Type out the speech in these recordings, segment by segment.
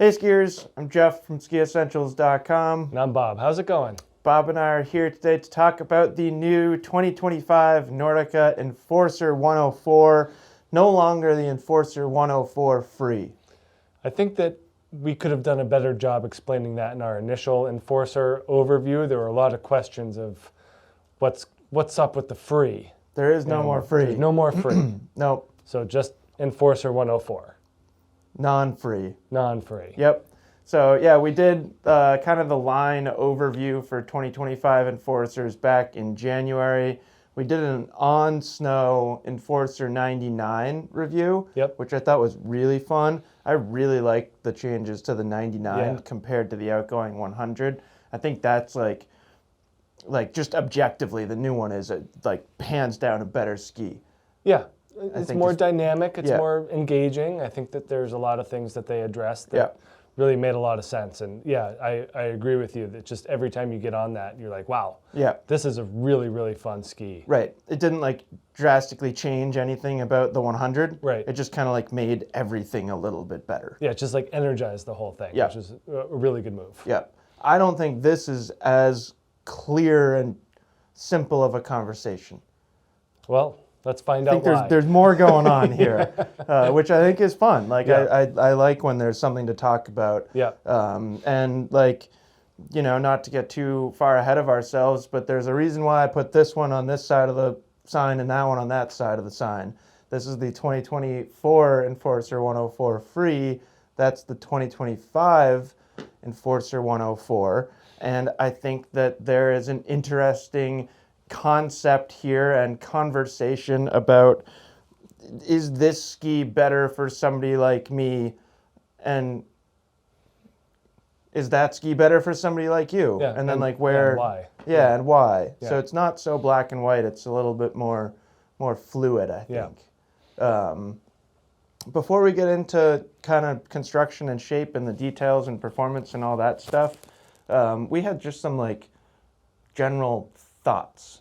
Hey skiers, I'm Jeff from skiessentials.com. And I'm Bob. How's it going? Bob and I are here today to talk about the new 2025 Nordica Enforcer 104, no longer the Enforcer 104 free. I think that we could have done a better job explaining that in our initial Enforcer overview. There were a lot of questions of what's up with the free. There is no more free. There's no more free. Nope. So just Enforcer 104. Non-free. Non-free. Yep. So yeah, we did kind of the line overview for 2025 Enforcers back in January. We did an on-snow Enforcer 99 review, which I thought was really fun. I really liked the changes to the 99 compared to the outgoing 100. I think that's like just objectively, the new one is like hands down a better ski. Yeah. It's more dynamic. It's more engaging. I think that there's a lot of things that they addressed that really made a lot of sense. And yeah, I agree with you that just every time you get on that, you're like, wow, this is a really, really fun ski. Right. It didn't like drastically change anything about the 100. Right. It just kind of like made everything a little bit better. Yeah, just like energized the whole thing, which is a really good move. Yeah. I don't think this is as clear and simple of a conversation. Well, let's find out why. There's more going on here, which I think is fun. Like I like when there's something to talk about. Yeah. And like, you know, not to get too far ahead of ourselves, but there's a reason why I put this one on this side of the sign and that one on that side of the sign. This is the 2024 Enforcer 104 free. That's the 2025 Enforcer 104. And I think that there is an interesting concept here and conversation about, is this ski better for somebody like me, and is that ski better for somebody like you? Yeah, and then like where and why? And why? Yeah. So it's not so black and white, it's a little bit more fluid, I think. Before we get into kind of construction and shape and the details and performance and all that stuff, we had just some like general thoughts.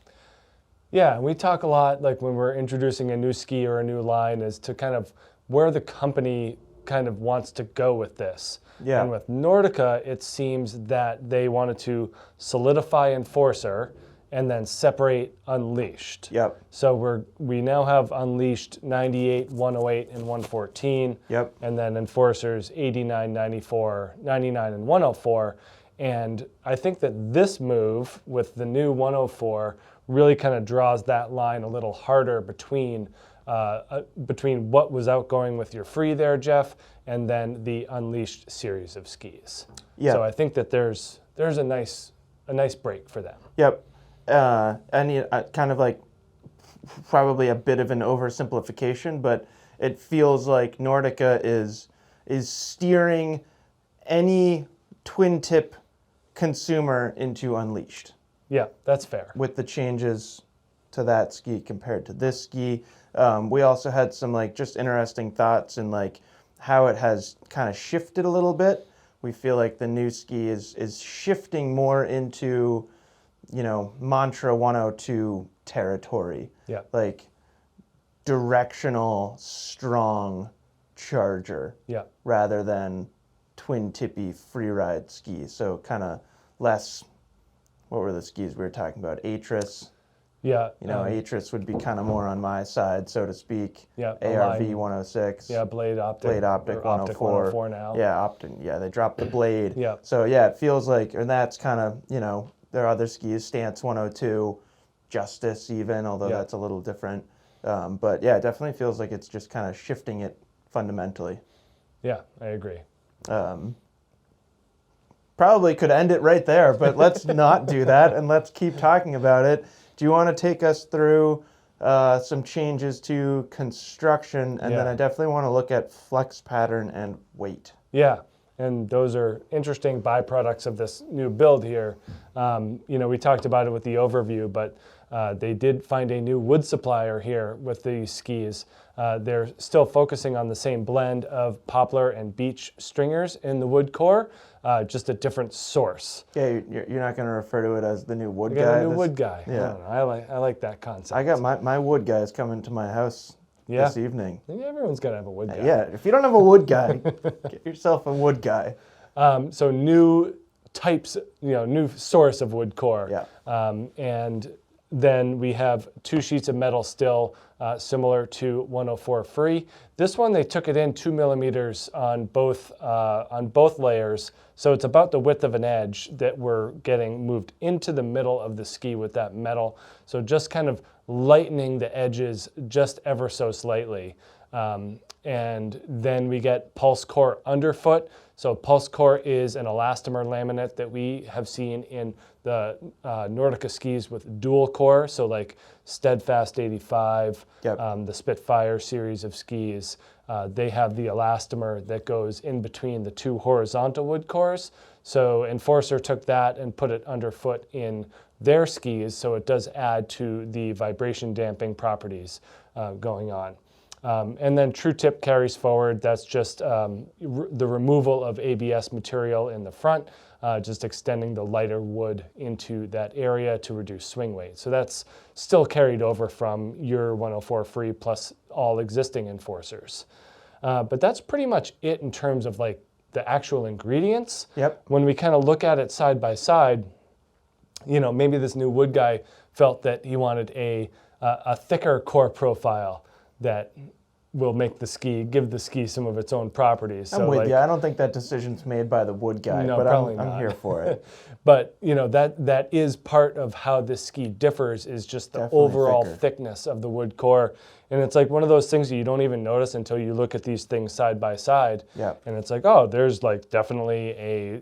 Yeah, we talk a lot, like when we're introducing a new ski or a new line, as to kind of where the company kind of wants to go with this. Yeah. And with Nordica, it seems that they wanted to solidify Enforcer and then separate Unleashed. Yep. So we now have Unleashed 98, 108, and 114. Yep. And then Enforcers 89, 94, 99, and 104. And I think that this move with the new 104 really kind of draws that line a little harder between what was outgoing with your free there, Jeff, and then the Unleashed series of skis. Yeah. So I think that there's a nice break for them. Yep. And kind of like probably a bit of an oversimplification, but it feels like Nordica is steering any twin tip consumer into Unleashed. Yeah, that's fair. With the changes to that ski compared to this ski. We also had some like just interesting thoughts and like how it has kind of shifted a little bit. We feel like the new ski is shifting more into, you know, Mantra 102 territory. Yeah. Like directional, strong charger. Yeah. Rather than twin tippy free ride skis. So kind of less, what were the skis we were talking about? Atris. Yeah. You know, Atris would be kind of more on my side, so to speak. Yeah. ARV 106. Yeah, Blade Optic 104 now. Yeah, they dropped the Blade. Yeah. So yeah, it feels like, and that's kind of, you know, there are other skis, Stance 102, Justice even, although that's a little different. But yeah, it definitely feels like it's just kind of shifting it fundamentally. Yeah, I agree. Probably could end it right there, but let's not do that and let's keep talking about it. Do you want to take us through some changes to construction? And then I definitely want to look at flex pattern and weight. Yeah, and those are interesting byproducts of this new build here. You know, we talked about it with the overview, but they did find a new wood supplier here with these skis. They're still focusing on the same blend of poplar and beech stringers in the wood core, just a different source. Yeah, you're not going to refer to it as the new wood guy? The new wood guy. Yeah. I like that concept. I got my wood guys coming to my house this evening. Yeah, everyone's got to have a wood guy. Yeah, if you don't have a wood guy, get yourself a wood guy. So new types, new source of wood core. Yeah. And then we have 2 sheets of metal still, similar to 104 free. This one, they took it in 2 millimeters on both layers. So it's about the width of an edge that we're getting moved into the middle of the ski with that metal. So just kind of lightening the edges just ever so slightly. And then we get pulse core underfoot. So pulse core is an elastomer laminate that we have seen in the Nordica skis with dual core. So like Steadfast 85, the Spitfire series of skis, they have the elastomer that goes in between the 2 horizontal wood cores. So Enforcer took that and put it underfoot in their skis, so it does add to the vibration damping properties going on. And then True Tip carries forward. That's just the removal of ABS material in the front, just extending the lighter wood into that area to reduce swing weight. So that's still carried over from your 104 free plus all existing Enforcers. But that's pretty much it in terms of like the actual ingredients. Yep. When we kind of look at it side by side, maybe this new wood guy felt that he wanted a thicker core profile that will make give the ski some of its own properties. I'm with you. I don't think that decision's made by the wood guy, No, but probably I'm not. here for it. But that is part of how this ski differs, is just the Definitely overall thicker. thickness of the wood core. And it's like one of those things that you don't even notice until you look at these things side by side. Yeah. And it's like, oh, there's like definitely a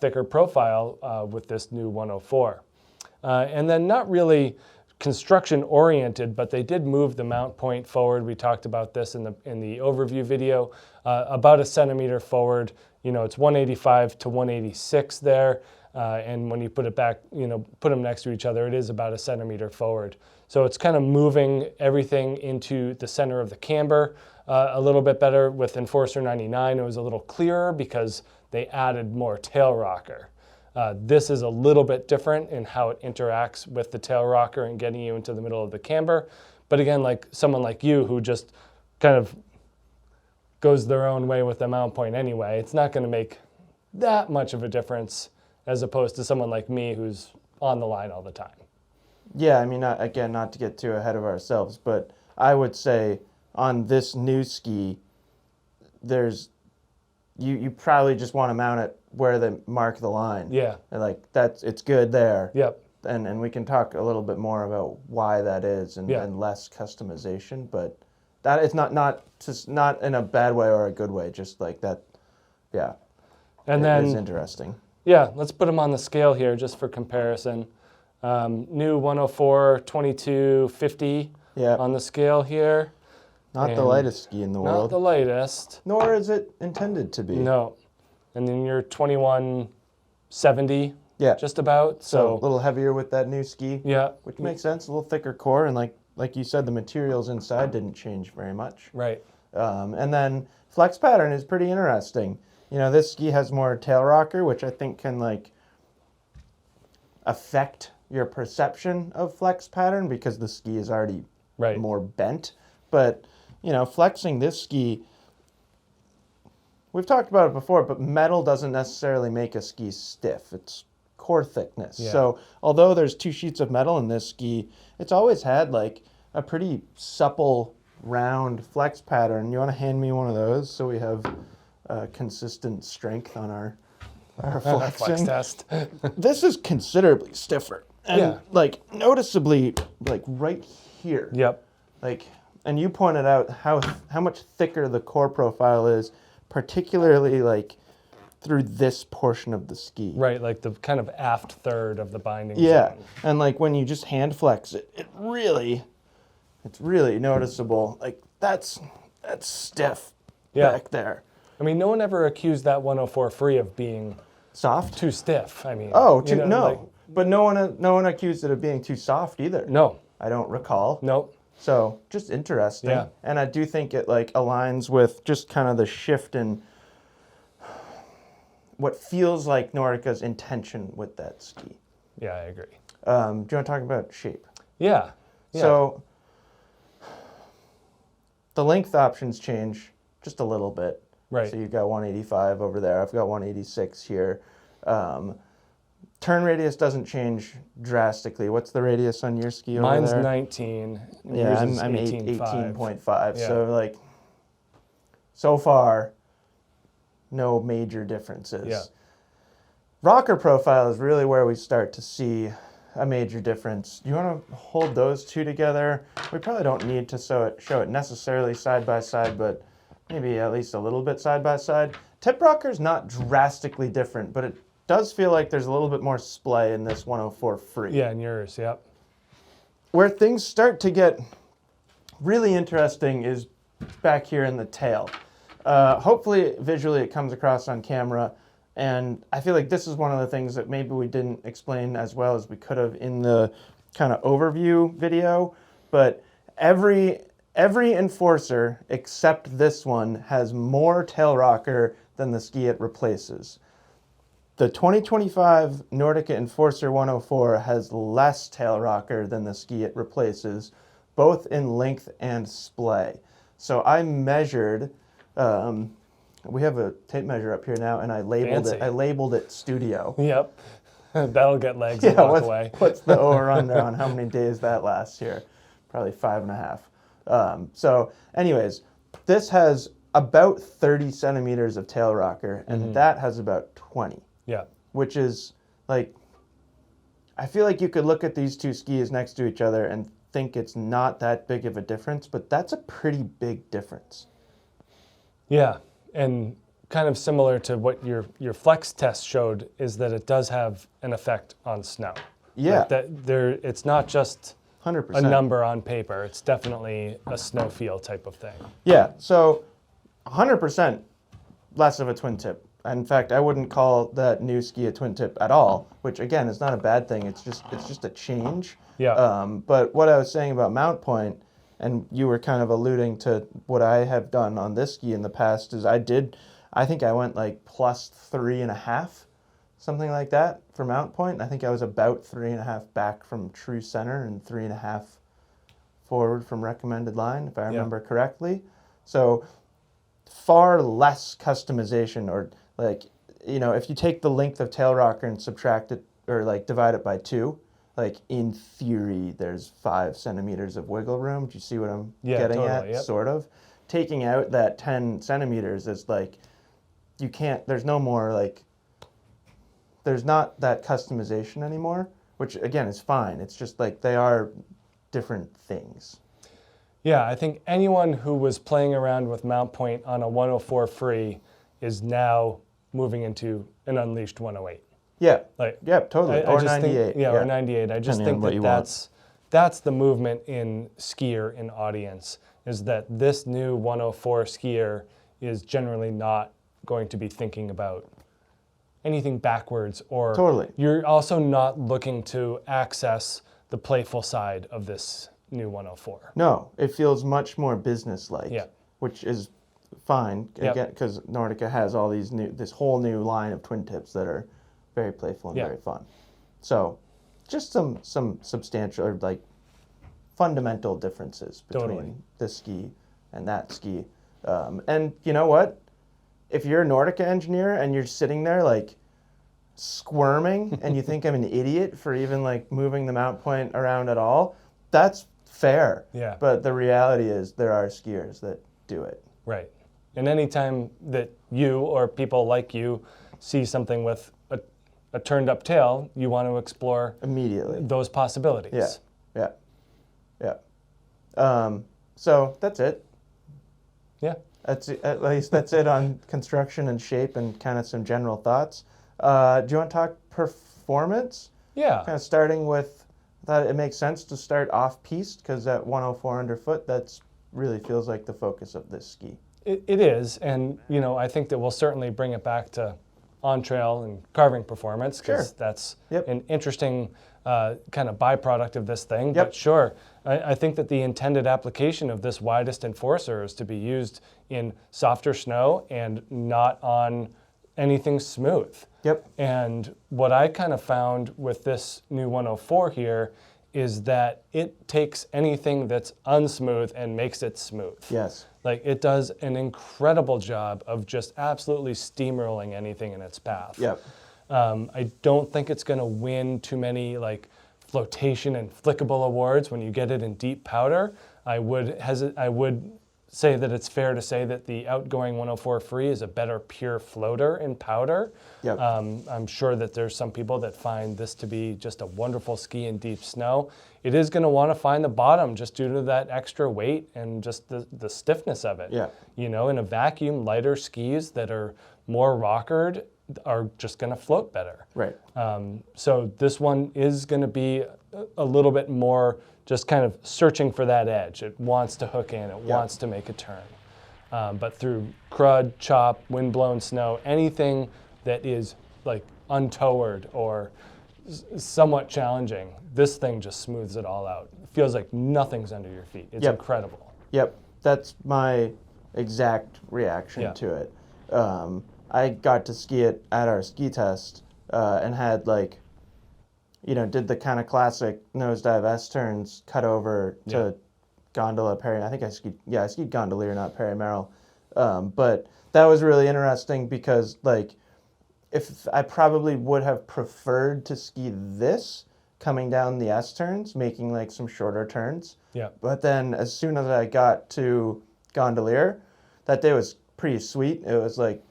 thicker profile with this new 104. And then not really construction oriented, but they did move the mount point forward. We talked about this in the overview video, about 1 centimeter forward. It's 185 to 186 there, and when you put it back, put them next to each other, it is about 1 centimeter forward. So it's kind of moving everything into the center of the camber a little bit better. With Enforcer 99, it was a little clearer because they added more tail rocker. This is a little bit different in how it interacts with the tail rocker and getting you into the middle of the camber. But again, like someone like you who just kind of goes their own way with the mount point anyway, it's not going to make that much of a difference as opposed to someone like me who's on the line all the time. Yeah, I mean, not to get too ahead of ourselves, but I would say on this new ski, you probably just want to mount it where they mark the line. Yeah. And it's good there. Yep. And we can talk a little bit more about why that is and, Yeah. and less customization, but that is not in a bad way or a good way, just like that. Yeah. And It is then, interesting. yeah, let's put them on the scale here just for comparison. New 104, 22, 50 Yeah. on the scale here. Not the and lightest ski in the Not world, the lightest. nor is it intended to be. No. And then you're 2170, Yeah. just about. So a So, little heavier with that new ski, yeah. which makes sense. A little thicker core, and like you said, the materials inside didn't change very much. Right. And then flex pattern is pretty interesting. This ski has more tail rocker, which I think can affect your perception of flex pattern because the ski is already Right. more bent. But flexing this ski, we've talked about it before, but metal doesn't necessarily make a ski stiff. It's core thickness. Yeah. So although there's 2 sheets of metal in this ski, it's always had a pretty supple, round flex pattern. You want to hand me one of those so we have consistent strength on our flexing? Flex test. This is considerably stiffer. And noticeably right here. Yep. And you pointed out how much thicker the core profile is, particularly through this portion of the ski. Right, like the kind of aft third of the binding Yeah, zone. and when you just hand flex it, it's really noticeable. That's stiff back there. I mean, no one ever accused that 104 free of being Soft? too stiff. I mean, No. But no one accused it of being too soft either. No. I don't recall. Nope. So just interesting. Yeah. And I do think it aligns with just kind of the shift in what feels like Nordica's intention with that ski. Yeah, I agree. Do you want to talk about shape? Yeah. So the length options change just a little bit. Right. So you've got 185 over there. I've got 186 here. Turn radius doesn't change drastically. What's the radius on your ski over Mine's there? 19. Yeah, yours is I'm 18.5. 18.5. Yeah. So like, so far, no major differences. Yeah. Rocker profile is really where we start to see a major difference. You want to hold those two together? We probably don't need to show it necessarily side by side, but maybe at least a little bit side by side. Tip rocker is not drastically different, but it does feel like there's a little bit more splay in this 104 free. Yeah, and yours, yep. Where things start to get really interesting is back here in the tail. Hopefully, visually, it comes across on camera. And I feel like this is one of the things that maybe we didn't explain as well as we could have in the kind of overview video. But every Enforcer except this one has more tail rocker than the ski it replaces. The 2025 Nordica Enforcer 104 has less tail rocker than the ski it replaces, both in length and splay. So I measured, we have a tape measure up here now, and I labeled Fancy. it. I labeled it Studio. Yep. That'll get legs and walk away. What's the over-under on how many days that lasts here? Probably 5.5. So anyways, this has about 30 centimeters of tail rocker, and that has about 20. Yeah. Which is like, I feel like you could look at these two skis next to each other and think it's not that big of a difference, but that's a pretty big difference. Yeah, and kind of similar to what your flex test showed is that it does have an effect on snow. Yeah. Like it's not just 100%. a number on paper. It's definitely a snow feel type of thing. Yeah, so 100% less of a twin tip. In fact, I wouldn't call that new ski a twin tip at all, which again is not a bad thing. It's just a change. Yeah. But what I was saying about mount point, and you were kind of alluding to what I have done on this ski in the past, is I think I went like plus 3.5, something like that for mount point. I think I was about 3.5 back from true center and 3.5 forward from recommended line, if I remember correctly. So far less customization, or like, you know, if you take the length of tail rocker and subtract it, or like divide it by 2, like in theory, there's 5 centimeters of wiggle room. Do you see what I'm getting totally, at? yep. Sort of. Taking out that 10 centimeters is like, you can't, there's no more like, there's not that customization anymore, which again is fine. It's just like they are different things. Yeah, I think anyone who was playing around with mount point on a 104 free is now moving into an unleashed 108. Yeah, Like, yeah, totally. I Or just 98. Think, or 98. I just Depending on think what that you that's the movement in skier in audience, is that this new 104 skier is generally not going to be thinking about anything backwards, or Totally. you're also not looking to access the playful side of this new 104. No, it feels much more business-like, Yeah. which is fine, Yep. again, because Nordica has all these this whole new line of twin tips that are very playful and Yeah. very fun. So, just some substantial, or like fundamental differences between Totally. this ski and that ski. And you know what? If you're a Nordica engineer and you're sitting there like squirming and you think I'm an idiot for even like moving the mount point around at all, that's fair. Yeah. But the reality is there are skiers that do it. Right. And anytime that you or people like you see something with a turned up tail, you want to explore Immediately. those possibilities. Yeah. So that's it. Yeah. At least that's it on construction and shape and kind of some general thoughts. Do you want to talk performance? Yeah. Kind of starting with, I thought it makes sense to start off-piste because at 104 underfoot, that's really feels like the focus of this ski. It is, and you know, I think that we'll certainly bring it back to on-trail and carving performance, because that's an interesting kind of byproduct of this thing. But sure, I think that the intended application of this widest enforcer is to be used in softer snow and not on anything smooth. Yep. And what I kind of found with this new 104 here is that it takes anything that's unsmooth and makes it smooth. Yes. Like it does an incredible job of just absolutely steamrolling anything in its path. Yep. I don't think it's going to win too many like flotation and flickable awards when you get it in deep powder. I would say that it's fair to say that the outgoing 104 Free is a better pure floater in powder. Yep. I'm sure that there's some people that find this to be just a wonderful ski in deep snow. It is going to want to find the bottom just due to that extra weight and just the stiffness of it. Yeah. You know, in a vacuum, lighter skis that are more rockered are just going to float better. Right. So this one is going to be a little bit more just kind of searching for that edge. It wants to hook in, it wants to make a turn. But through crud, chop, windblown snow, anything that is like untoward or somewhat challenging, this thing just smooths it all out. It feels like nothing's under your feet. It's incredible. Yep. That's my exact reaction to it. I got to ski it at our ski test and had like, you know, did the kind of classic nosedive S-turns, cut over to gondola, I think I skied gondolier, not Perry-Merrill. But that was really interesting because, like, if I probably would have preferred to ski this coming down the S-turns, making, like, some shorter turns. Yeah. But then as soon as I got to gondolier, that day was pretty sweet. It was, like,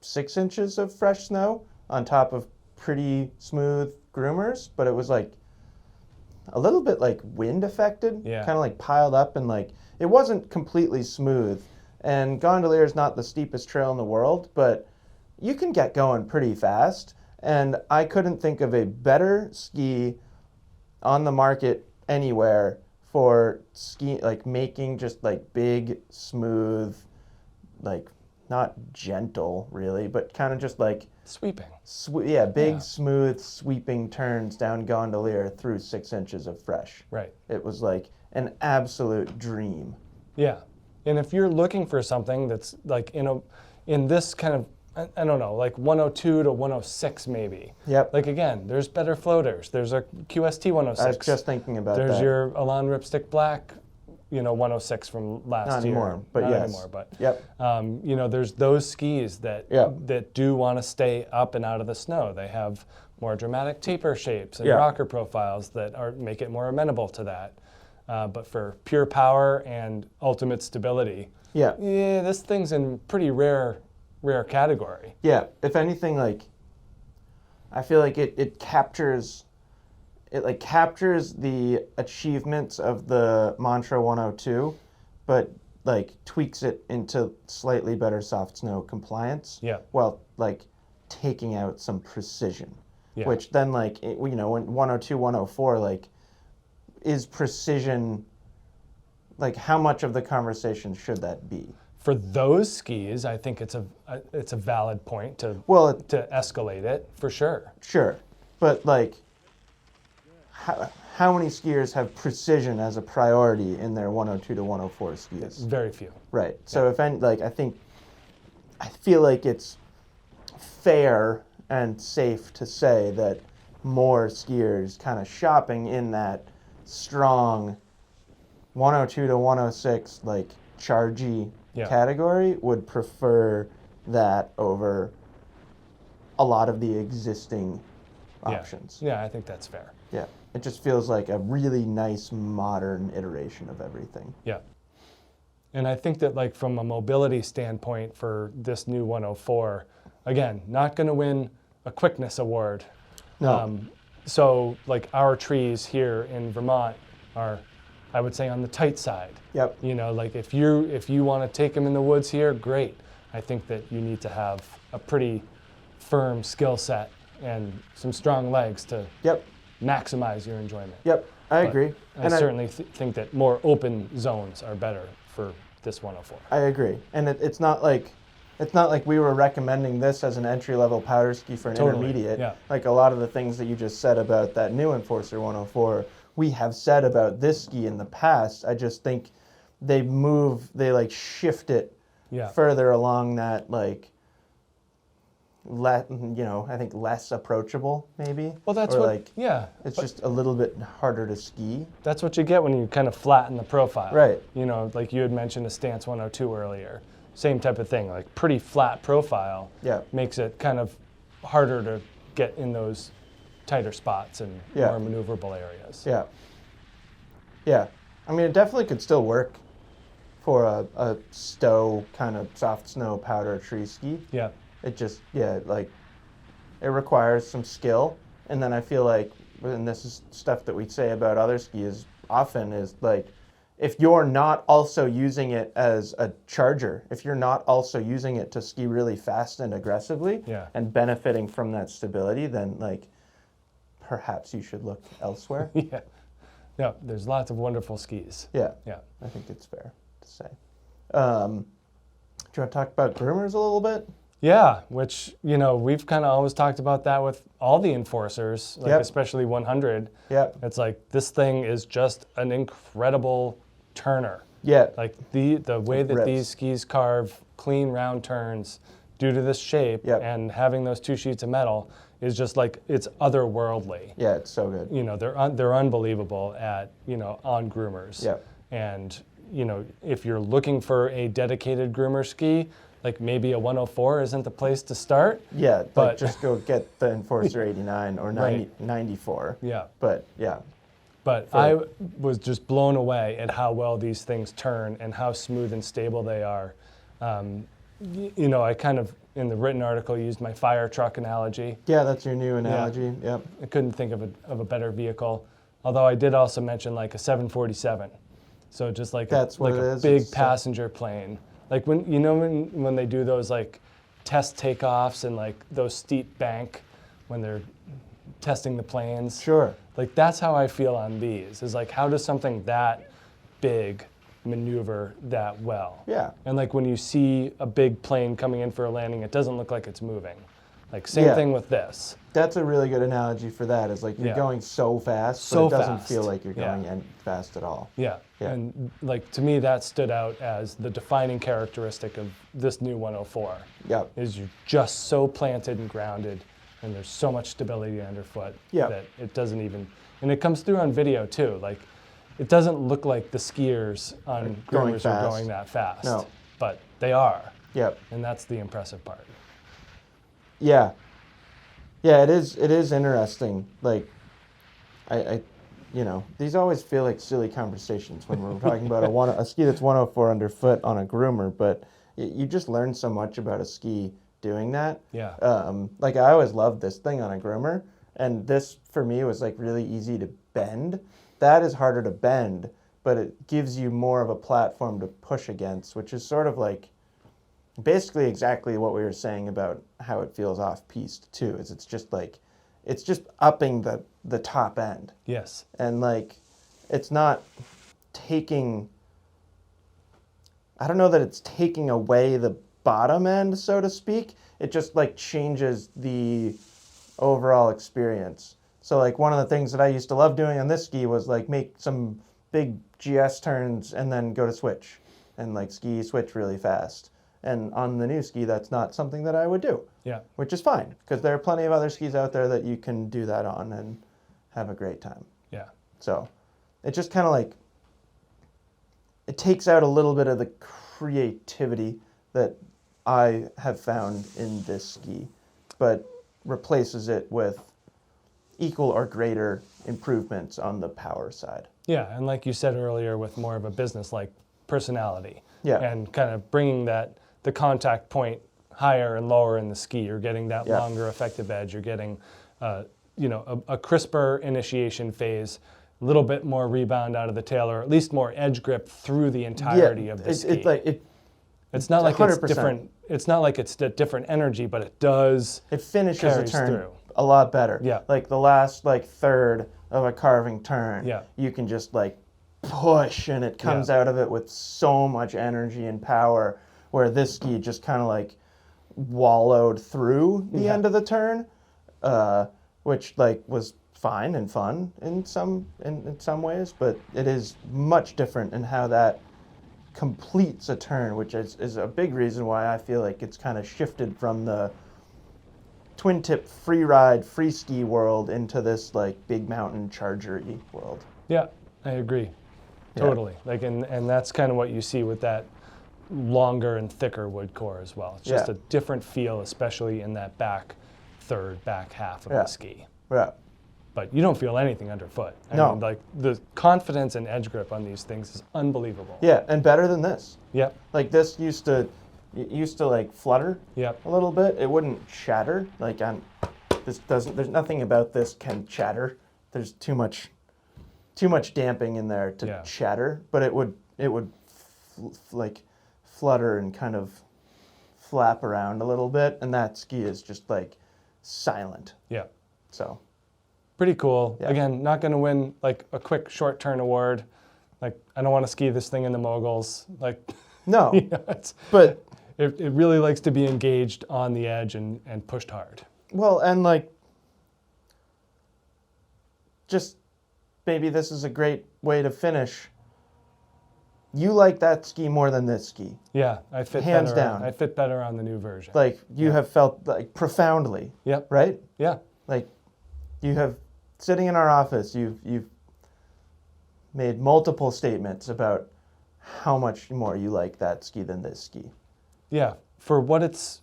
6 inches of fresh snow on top of pretty smooth groomers, but it was like a little bit like wind affected, kind of like piled up, and like it wasn't completely smooth. And gondolier is not the steepest trail in the world, but you can get going pretty fast. And I couldn't think of a better ski on the market anywhere for ski, like making just like big, smooth, like not gentle really, but kind of just like sweeping. Big, smooth, sweeping turns down gondolier through 6 inches of fresh. Right. It was like an absolute dream. Yeah. And if you're looking for something that's like in this kind of, I don't know, like 102 to 106 maybe. Yep. Like again, there's better floaters. There's a QST 106. I was just thinking about that. There's your Elan Ripstick Black, 106 from last Not year. anymore, but Not yes. anymore, but Yep. there's those skis that do want to stay up and out of the snow. They have more dramatic taper shapes and rocker profiles that make it more amenable to that. But for pure power and ultimate stability, this thing's in pretty rare category. Yeah, if anything, like I feel like it captures the achievements of the Mantra 102, but like tweaks it into slightly better soft snow compliance. Yeah. While like taking out some precision, which then like when 102, 104 like is precision. Like how much of the conversation should that be? For those skis, I think it's a valid point to escalate it for sure. Sure, but like. How many skiers have precision as a priority in their 102 to 104 skis? Very few. Right. So I feel like it's fair and safe to say that more skiers kind of shopping in that strong 102 to 106 like chargy category would prefer that over a lot of the existing options. Yeah, I think that's fair. Yeah. It just feels like a really nice modern iteration of everything. Yeah. And I think that like from a mobility standpoint for this new 104, again, not going to win a quickness award. No. So like our trees here in Vermont are, I would say, on the tight side. Yep. Like if you want to take them in the woods here, great. I think that you need to have a pretty firm skill set and some strong legs to maximize your enjoyment. Yep, I agree. I certainly think that more open zones are better for this 104. I agree. And it's not like we were recommending this as an entry-level powder ski for an intermediate. Yeah. Like a lot of the things that you just said about that new Enforcer 104, we have said about this ski in the past. I just think they like shift it further along that like I think less approachable maybe. Well, that's or what, like yeah. it's just a little bit harder to ski. That's what you get when you kind of flatten the profile. Right. You know, like you had mentioned a Stance 102 earlier. Same type of thing, like pretty flat profile Yeah. makes it kind of harder to get in those tighter spots and Yeah. more maneuverable areas. Yeah. Yeah. I mean, it definitely could still work for a stow kind of soft snow powder tree ski. Yeah. It just, like it requires some skill. And then I feel like, and this is stuff that we say about other skis often, is like, if you're not also using it as a charger, if you're not also using it to ski really fast and aggressively Yeah. and benefiting from that stability, then like perhaps you should look elsewhere. Yeah. No, there's lots of wonderful skis. Yeah, Yeah. I think it's fair to say. Do you want to talk about groomers a little bit? Yeah, which, you know, we've kind of always talked about that with all the Enforcers, like Yep. especially 100. Yeah. It's like this thing is just an incredible turner. Yeah. Like the way that rips. these skis carve clean round turns due to this shape Yep. and having those two sheets of metal is just like, it's otherworldly. Yeah, it's so good. You know, they're unbelievable at, you know, on groomers. Yep. And, you know, if you're looking for a dedicated groomer ski, like maybe a 104 isn't the place to start. Yeah, But- like just go get the Enforcer 89 or 90, 94. Yeah. But yeah, But I was just blown away at how well these things turn and how smooth and stable they are. You know, I kind of, in the written article, used my fire truck analogy. yeah, that's your new analogy. Yep. I couldn't think of a better vehicle. Although I did also mention like a 747. So just like That's what like it a is. big It's passenger plane. Like when they do those like test takeoffs and like those steep bank when they're testing the planes. Sure. Like that's how I feel on these. Is like how does something that big maneuver that well? Yeah. And like when you see a big plane coming in for a landing, it doesn't look like it's moving. Like same Yeah. thing with this. That's a really good analogy for that. Is like you're Yeah. going so fast, So but it doesn't fast. feel like you're Yeah. going fast at all. Yeah. Yeah. And like to me that stood out as the defining characteristic of this new 104. Yep. Is you're just so planted and grounded and there's so much stability underfoot Yeah. that it doesn't even, and it comes through on video too. Like it doesn't look like the skiers on Going groomers are fast. going that fast. No. But they are. Yep. And that's the impressive part. Yeah. Yeah, it is interesting. Like, I you know, these always feel like silly conversations when we're talking about a ski that's 104 underfoot on a groomer, but you just learn so much about a ski doing that. Yeah. Like I always loved this thing on a groomer, and this for me was like really easy to bend. That is harder to bend, but it gives you more of a platform to push against, which is sort of like basically exactly what we were saying about how it feels off piste too. Is it's just upping the top end. Yes. And like it's not taking, I don't know that it's taking away the bottom end, so to speak. It just like changes the overall experience. So like one of the things that I used to love doing on this ski was like make some big GS turns and then go to switch and like ski switch really fast. And on the new ski, that's not something that I would do. Yeah. Which is fine, because there are plenty of other skis out there that you can do that on and have a great time. Yeah. So it just kind of like, it takes out a little bit of the creativity that I have found in this ski, but replaces it with equal or greater improvements on the power side. Yeah, and like you said earlier, with more of a business-like personality. Yeah. And kind of bringing the contact point higher and lower in the ski. You're getting that Yeah. longer effective edge. You're getting, a crisper initiation phase, a little bit more rebound out of the tail, or at least more edge grip through the entirety of the ski. It's not like 100%. it's different. It's not like it's a different energy, but it does. It finishes a carries turn through. a lot better. Yeah. Like the last like third of a carving turn, Yeah. you can just like push and it comes out of it with so much energy and power, where this ski just kind of like wallowed through the end of the turn, which like was fine and fun in some ways, but it is much different in how that completes a turn, which is a big reason why I feel like it's kind of shifted from the twin tip free ride, free ski world into this like big mountain charger-y world. Yeah, I agree. Yeah. Totally. Like, and that's kind of what you see with that longer and thicker wood core as well. It's just Yeah. a different feel, especially in that back half of Yeah. the ski. Yeah. But you don't feel anything underfoot. I No. mean, like the confidence and edge grip on these things is unbelievable. Yeah, and better than this. Yep. Like this used to like flutter Yep. a little bit. It wouldn't shatter. Like this doesn't. There's nothing about this can shatter. There's too much damping in there to Yeah. shatter. But it would like flutter and kind of flap around a little bit. And that ski is just like silent. Yep. So Pretty cool. Yeah. Again, not going to win like a quick short turn award. Like, I don't want to ski this thing in the moguls. Like, no, you know, but it really likes to be engaged on the edge and pushed hard. well, and like just maybe this is a great way to finish. You like that ski more than this ski. Yeah, I fit Hands better. down. I fit better on the new version. Like you have felt like profoundly, Yep. right? Yeah. Like you have sitting in our office, you've made multiple statements about how much more you like that ski than this ski. Yeah. For what it's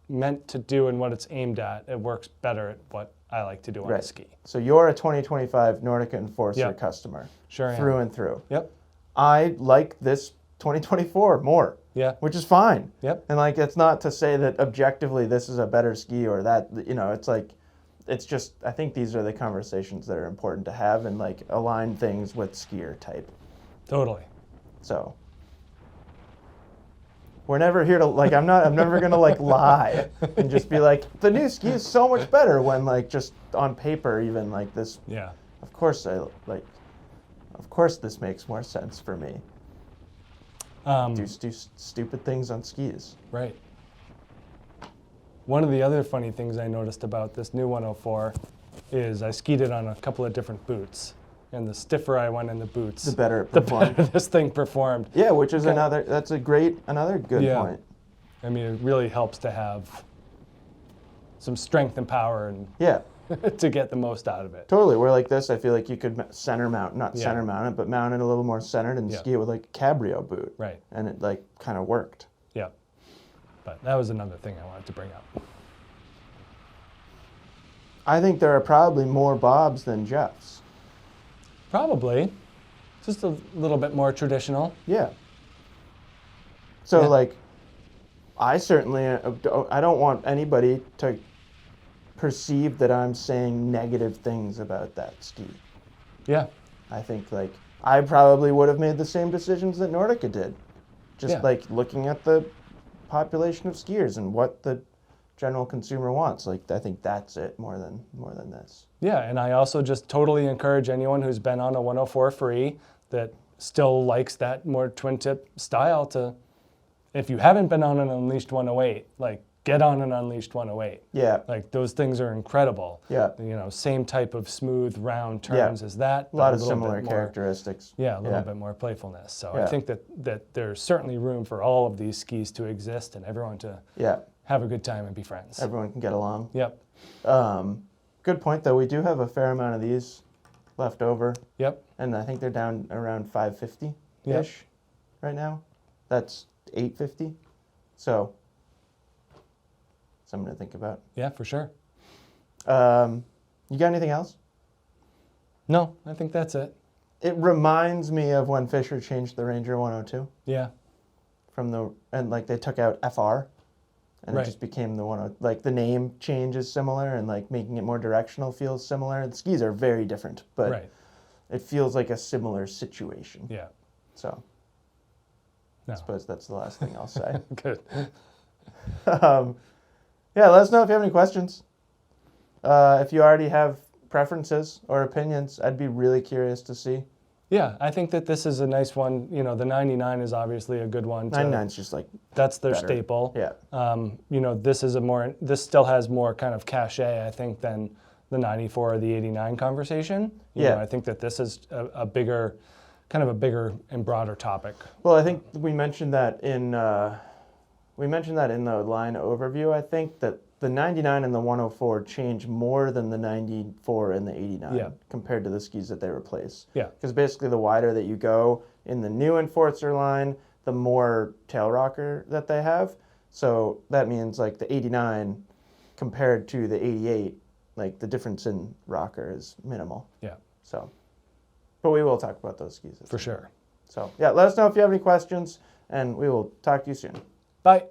meant to do and what it's aimed at, it works better at what I like to do on a Right. ski. So you're a 2025 Nordica Enforcer Yep. customer. Sure am. Through and through. Yep. I like this 2024 more. Yeah. Which is fine. Yep. And like it's not to say that objectively this is a better ski or that, you know, it's like it's just I think these are the conversations that are important to have and like align things with skier type. Totally. So we're never here to like I'm never gonna like lie and just be like the new ski is so much better when like just on paper even like this Yeah. of course this makes more sense for me. Do stupid things on skis. Right. One of the other funny things I noticed about this new 104 is I skied it on a couple of different boots. And the stiffer I went in the boots, The better it the performed. better this thing performed. Yeah, which is Okay. another good Yeah. point. I mean, it really helps to have some strength and power and Yeah, to get the most out of it. totally. Where like this, I feel like you could not Yeah. center mount it, but mount it a little more centered and Yeah. ski it with like a cabrio boot. Right. And it like kind of worked. Yeah. But that was another thing I wanted to bring up. I think there are probably more Bobs than Jeffs. Probably. Just a little bit more traditional. Yeah. So Yeah. like, I certainly I don't want anybody to perceive that I'm saying negative things about that ski. Yeah. I think like I probably would have made the same decisions that Nordica did. Just Yeah. like looking at the population of skiers and what the general consumer wants. Like I think that's it more than this. Yeah, and I also just totally encourage anyone who's been on a 104 free that still likes that more twin tip style to, if you haven't been on an Unleashed 108, like get on an Unleashed 108. Yeah. Like those things are incredible. Yeah. You know, same type of smooth round turns as that. A lot but of little similar bit more- characteristics. Yeah, a little Yeah. bit more playfulness. So Yeah. I think that there's certainly room for all of these skis to exist and everyone to Yeah. have a good time and be friends. Everyone can get along. Yep. Good point though. We do have a fair amount of these left over, Yep. and I think they're down around 550 Yep. ish right now. That's 850. So something to think about. Yeah, for sure. You got anything else? No, I think that's it. It reminds me of when Fisher changed the Ranger 102 Yeah. and like they took out FR and Right. it just became the 10. Like the name change is similar and like making it more directional feels similar. The skis are very different, but Right. it feels like a similar situation. Yeah. So No. I suppose that's the last thing I'll say. Good. Yeah, let us know if you have any questions. If you already have preferences or opinions, I'd be really curious to see. Yeah, I think that this is a nice one. You know, the 99 is obviously a good one. 99's just like That's their better. staple. Yeah. You know, this still has more kind of cachet, I think, than the 94 or the 89 conversation. You Yeah. know, I think that this is a bigger and broader topic. Well, I think we mentioned that in the line overview. I think that the 99 and the 104 change more than the 94 and the 89 Yeah. compared to the skis that they replace. Yeah. Because basically the wider that you go in the new Enforcer line, the more tail rocker that they have. So that means like the 89 compared to the 88, like the difference in rocker is minimal. Yeah. So, but we will talk about those skis. For sure. So yeah, let us know if you have any questions, and we will talk to you soon. Bye.